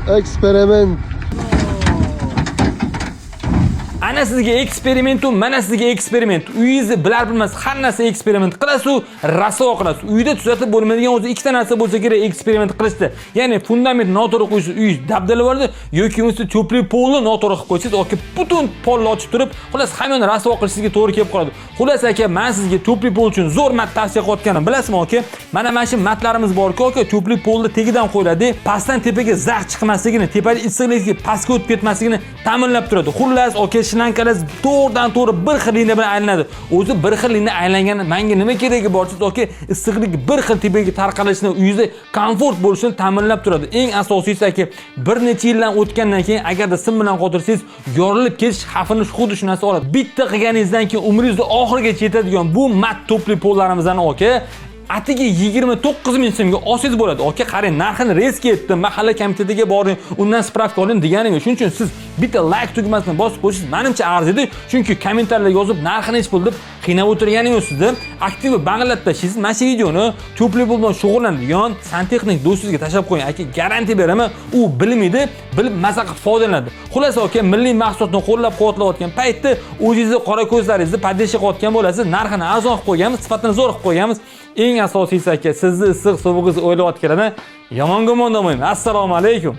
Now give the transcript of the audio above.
Eksperiment. Ana sizga eksperimentu, mana sizga eksperiment. Uyingizni bilar bilmas har narsa eksperiment qilasiz, rasvo qilasiz. Uyda tuzatib bo'lmaydigan o'zi ikkita narsa bo'lsa kerak eksperiment qilishdi. Ya'ni fundament noto'g'ri qo'ysiz, uy dabdala bo'ladi yoki bo'lmasa to'pli polni noto'g'ri qilib qo'ysiz, yoki butun polni ochib turib, xullas hammani rasvo qilishingizga to'g'ri kelib qoladi. Xullas aka, men sizga to'pli pol uchun zo'r mat tavsiya qilayotganim bilasizmi aka? Mana shu matlarimiz bor-ku aka, to'pli polni tegidan qo'yiladi. Pastdan tepaga zax chiqmasligini, tepada issiqlikka pastga o'tib ketmasligini ta'minlab turadi. Xullas aka, shinankalar to'g'ridan-to'g'ri bir xil liniya bilan aylanadi. O'zi bir xil liniya aylangani menga nima keragi bor? Chunki issiqlik bir xil tepaga tarqalishini, uyingizda komfort bo'lishini ta'minlab turadi. Eng asosiysi aka, bir necha yildan o'tgandan keyin agarda sim bilan qotirsangiz, yorilib ketish xavfini xuddi shu narsa oladi. Bitta qilganingizdan keyin umringizni oxirigacha yetadigan bu mat to'pli pollarimizdan aka atiga 29 ming so'mga olsangiz bo'ladi. Aka, qarang, narxini rezki etdi. Mahalla komitetiga boring, undan spravka oling deganim. Shuning uchun siz bitta like tugmasini bosib qo'yishingiz menimcha arziydi. Chunki kommentarlarga yozib narxini hech pul deb qiynab o'tirganingiz yo'q sizni. Aktiv bang'ilab tashlaysiz. Mana shu videoni to'pli pul bilan shug'ullanadigan santexnik do'stingizga tashlab qo'ying. Aka, garantiya beraman, u bilmaydi, bilib maza qilib foydalanadi. Xullas aka, milliy mahsulotni qo'llab-quvvatlayotgan paytda o'zingizni qora ko'zlaringizni padesha qilayotgan bo'lasiz. Narxini arzon qilib qo'yganmiz, sifatini zo'r qilib qo'yganmiz. Eng asosiysi aka, sizni issiq suvig'izni o'ylayotganlarni yomon gumondamayman. Assalomu alaykum.